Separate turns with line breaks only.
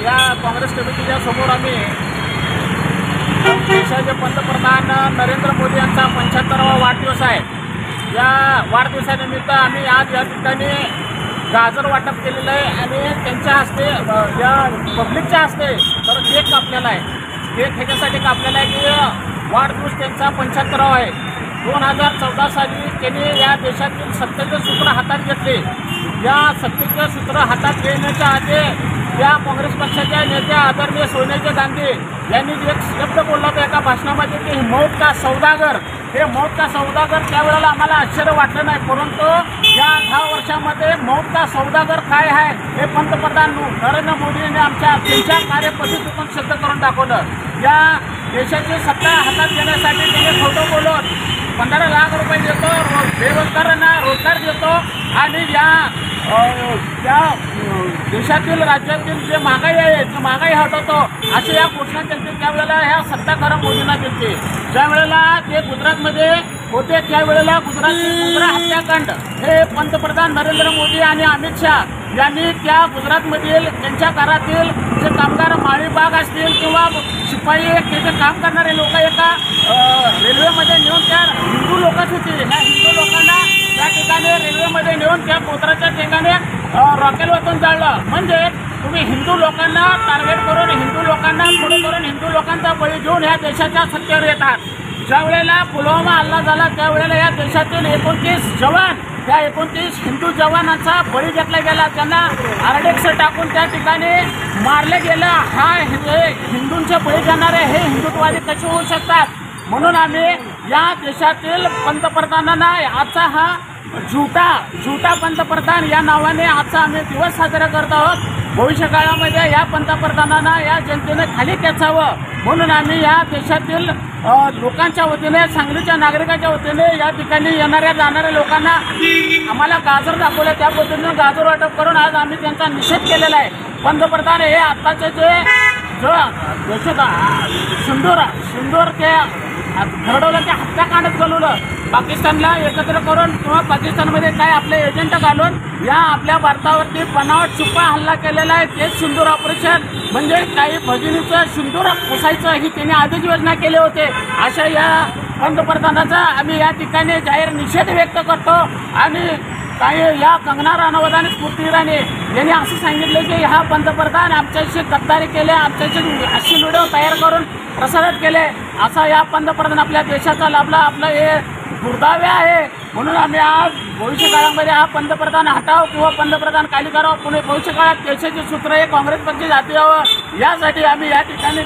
या काँग्रेस कमिटीच्या समोर आम्ही देशाचे पंतप्रधान नरेंद्र मोदी यांचा 75वा वाढदिवस आहे। या वाढदिवसानिमित्त आम्ही आज या ठिकाणी गाजर वाटप केलेलं आहे आणि त्यांच्या हस्ते या पब्लिकच्या हस्ते तर केक कापलेला आहे। केक ह्याच्यासाठी कापलेला आहे की वाढदिवस त्यांचा 75वा आहे। 2014 साली त्यांनी या देशातील सत्तेचे सूत्र हातात घेतले। या सत्तेचे सूत्र हातात घेण्याच्या आधी या काँग्रेस पक्षाच्या नेत्या आदरणीय सोनिया गांधी यांनी एक शब्द बोलला होता एका भाषणामध्ये की मौत का सौदागर। हे मौत का सौदागर त्यावेळेला आम्हाला आश्चर्य वाटलं नाही, परंतु या 10 वर्षामध्ये मौत का सौदागर काय आहे हे पंतप्रधान नरेंद्र मोदी यांनी त्यांच्या कार्यपद्धतीतून सिद्ध करून दाखवलं। या देशाची सत्ता हातात घेण्यासाठी त्यांनी खोटं बोलून 15 लाख रुपये देतो, बेरोजगारांना रोजगार देतो आणि या देशातील राज्यातील जे महागाई आहे ती महागाई हटवतो अशी या घोषणा केली। त्यावेळेला ह्या सत्ताधाऱ्या मोदींना दिली। ज्या वेळेला ते गुजरातमध्ये होते त्यावेळेला गुजराततील मुंद्रा हत्याकांड हे पंतप्रधान नरेंद्र मोदी आणि अमित शहा यांनी त्या गुजरातमधील त्यांच्या घरातील जे कामगार माळीबाग असतील किंवा शिपाई त्याचे काम करणारे लोक एका रेल्वेमध्ये नेऊन त्या हिंदू लोकच होती ह्या हिंदू लोकांना त्या ठिकाणी रेल्वेमध्ये नेऊन त्या कोत्राच्या ठिकाणी रॉकेल वाचून जाळलं। म्हणजे तुम्ही हिंदू लोकांना टार्गेट करून हिंदू लोकांना पुढे करून हिंदू लोकांचा बळी घेऊन या देशाच्या सत्तेवर येतात। ज्या वेळेला पुलवामा हल्ला झाला त्यावेळेला या देशातील 29 जवान त्या 29 हिंदू जवानांचा बळी घेतला गेला, त्यांना आरडेक्स टाकून त्या ठिकाणी मारले गेलं। हा हिंदूंचे बळी घेणारे हे हिंदुत्ववादी कसे होऊ शकतात? म्हणून आम्ही या देशातील पंतप्रधानांना आजचा हा झुटा पंतप्रधान या नावाने आजचा आम्ही दिवस साजरा करत आहोत। भविष्य काळामध्ये या पंतप्रधानांना या जनतेने खाली खेचावं म्हणून आम्ही या देशातील लोकांच्या वतीने सांगलीच्या नागरिकांच्या वतीने या ठिकाणी येणाऱ्या जाणाऱ्या लोकांना आम्हाला गाजर दाखवले, त्या पद्धतीने गाजर वाटप करून आज आम्ही त्यांचा निषेध केलेला आहे। पंतप्रधान हे आत्ताचे जे सिंदूर ते घडवलं ते हत्याकांडच घडवलं, पाकिस्तानला एकत्र करून किंवा पाकिस्तानमध्ये काय आपले एजंट घालून या आपल्या भारतावरती बनावट छुपा हल्ला केलेला आहे। तेच सिंदूर ऑपरेशन म्हणजे काही भगिनीचं सिंदूर पुसायचं ही त्यांनी आधीच योजना केले होते। अशा या पंतप्रधानाचा आम्ही या ठिकाणी जाहीर निषेध व्यक्त करतो। आणि काही या कंगना राणावत आणि स्मृती इराणी यांनी असं सांगितलं की हा पंतप्रधान आमच्याशी गद्दारी केले, आमच्याशी अशी व्हिडिओ तयार करून प्रसारित केले, असा या पंतप्रधान आपल्या देशाचा लाभला आपलं हे दुर्दैव आहे। म्हणून आम्ही आज भविष्य काळामध्ये हा पंतप्रधान हटाव किंवा पंतप्रधान खाली करावं, पुणे भविष्य काळात देशाची सूत्र हे काँग्रेस पक्ष जाती यावं यासाठी आम्ही या ठिकाणी